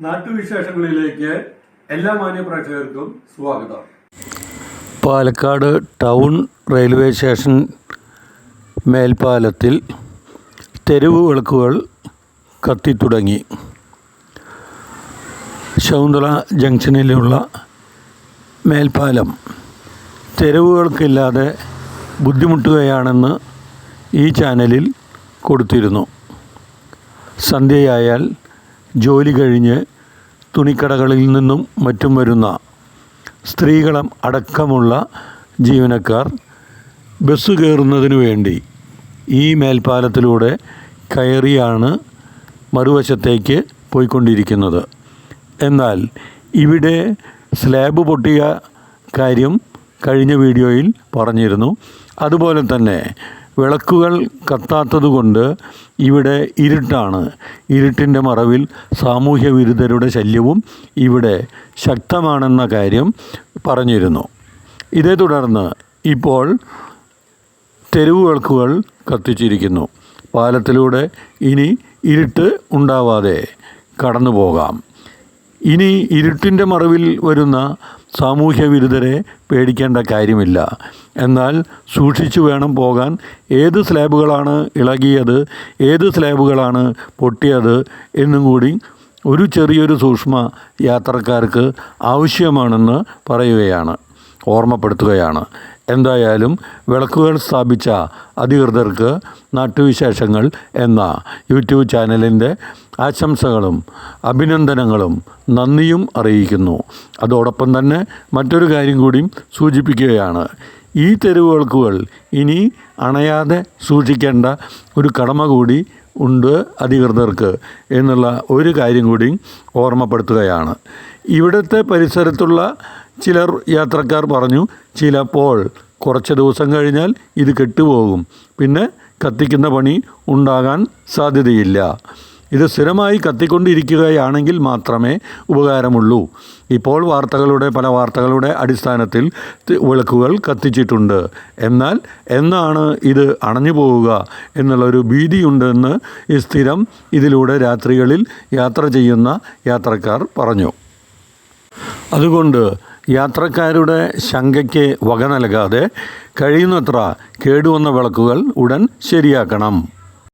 നാട്ടുവിശേഷങ്ങളിലേക്ക് എല്ലാ മാന്യ പ്രേക്ഷകർക്കും സ്വാഗതം. പാലക്കാട് ടൗൺ റെയിൽവേ സ്റ്റേഷൻ മേൽപ്പാലത്തിൽ തെരുവ് വിളക്കുകൾ കത്തിത്തുടങ്ങി. ശകുന്തള ജംഗ്ഷനിലുള്ള മേൽപ്പാലം തെരുവുകൾക്കില്ലാതെ ബുദ്ധിമുട്ടുകയാണെന്ന് ഈ ചാനലിൽ കൊടുത്തിരുന്നു. സന്ധ്യയായാൽ ജോലി കഴിഞ്ഞ് തുണിക്കടകളിൽ നിന്നും മറ്റും വരുന്ന സ്ത്രീകളും അടക്കമുള്ള ജീവനക്കാർ ബസ് കയറുന്നതിനു വേണ്ടി ഈ മേൽപ്പാലത്തിലൂടെ കയറിയാണ് മറുവശത്തേക്ക് പോയിക്കൊണ്ടിരിക്കുന്നത്. എന്നാൽ ഇവിടെ സ്ലാബ് പൊട്ടിയ കാര്യം കഴിഞ്ഞ വീഡിയോയിൽ പറഞ്ഞിരുന്നു. അതുപോലെ തന്നെ വിളക്കുകൾ കത്താത്തതുകൊണ്ട് ഇവിടെ ഇരുട്ടാണ്. ഇരുട്ടിൻ്റെ മറവിൽ സാമൂഹ്യ വിരുദ്ധരുടെ ശല്യവും ഇവിടെ ശക്തമാണെന്ന കാര്യം പറഞ്ഞിരുന്നു. ഇതേ തുടർന്ന് ഇപ്പോൾ തെരുവ് വിളക്കുകൾ കത്തിച്ചിരിക്കുന്നു. പാലത്തിലൂടെ ഇനി ഇരുട്ട് ഉണ്ടാവാതെ കടന്നു പോകാം. ഇനി ഇരുട്ടിൻ്റെ മറവിൽ വരുന്ന സാമൂഹ്യ വിരുദ്ധരെ പേടിക്കേണ്ട കാര്യമില്ല. എന്നാൽ സൂക്ഷിച്ചു വേണം പോകാൻ. ഏത് സ്ലാബുകളാണ് ഇളകിയത്, ഏത് സ്ലാബുകളാണ് പൊട്ടിയത് എന്നും കൂടി ഒരു ചെറിയൊരു സൂക്ഷ്മ യാത്രക്കാർക്ക് ആവശ്യമാണെന്ന് പറയുകയാണ്, ഓർമ്മപ്പെടുത്തുകയാണ്. എന്തായാലും വിളക്കുകൾ സ്ഥാപിച്ച അധികൃതർക്ക് നാട്ടുവിശേഷങ്ങൾ എന്ന യൂട്യൂബ് ചാനലിൻ്റെ ആശംസകളും അഭിനന്ദനങ്ങളും നന്ദിയും അറിയിക്കുന്നു. അതോടൊപ്പം തന്നെ മറ്റൊരു കാര്യം കൂടി സൂചിപ്പിക്കുകയാണ്. ഈ തെരുവ് വിളക്കുകൾ ഇനി അണയാതെ സൂക്ഷിക്കേണ്ട ഒരു കടമ കൂടി ഉണ്ട് അധികൃതർക്ക് എന്നുള്ള ഒരു കാര്യം കൂടി ഓർമ്മപ്പെടുത്തുകയാണ്. ഇവിടുത്തെ പരിസരത്തുള്ള ചിലർ യാത്രക്കാർ പറഞ്ഞു, ചിലപ്പോൾ കുറച്ച് ദിവസം കഴിഞ്ഞാൽ ഇത് കെട്ടുപോകും, പിന്നെ കത്തിക്കുന്ന പണി ഉണ്ടാകാൻ സാധ്യതയില്ല. ഇത് സ്ഥിരമായി കത്തിക്കൊണ്ടിരിക്കുകയാണെങ്കിൽ മാത്രമേ ഉപകാരമുള്ളൂ. ഇപ്പോൾ പല വാർത്തകളുടെ അടിസ്ഥാനത്തിൽ വിളക്കുകൾ കത്തിച്ചിട്ടുണ്ട്. എന്നാൽ എന്നാണ് ഇത് അണഞ്ഞു പോവുക എന്നുള്ളൊരു ഭീതിയുണ്ടെന്ന് ഈ സ്ഥിരം ഇതിലൂടെ രാത്രികളിൽ യാത്ര ചെയ്യുന്ന യാത്രക്കാർ പറഞ്ഞു. അതുകൊണ്ട് യാത്രക്കാരുടെ ശങ്കയ്ക്ക് വക നൽകാതെ കഴിയുന്നത്ര കേടുവന്ന വിളക്കുകൾ ഉടൻ ശരിയാക്കണം.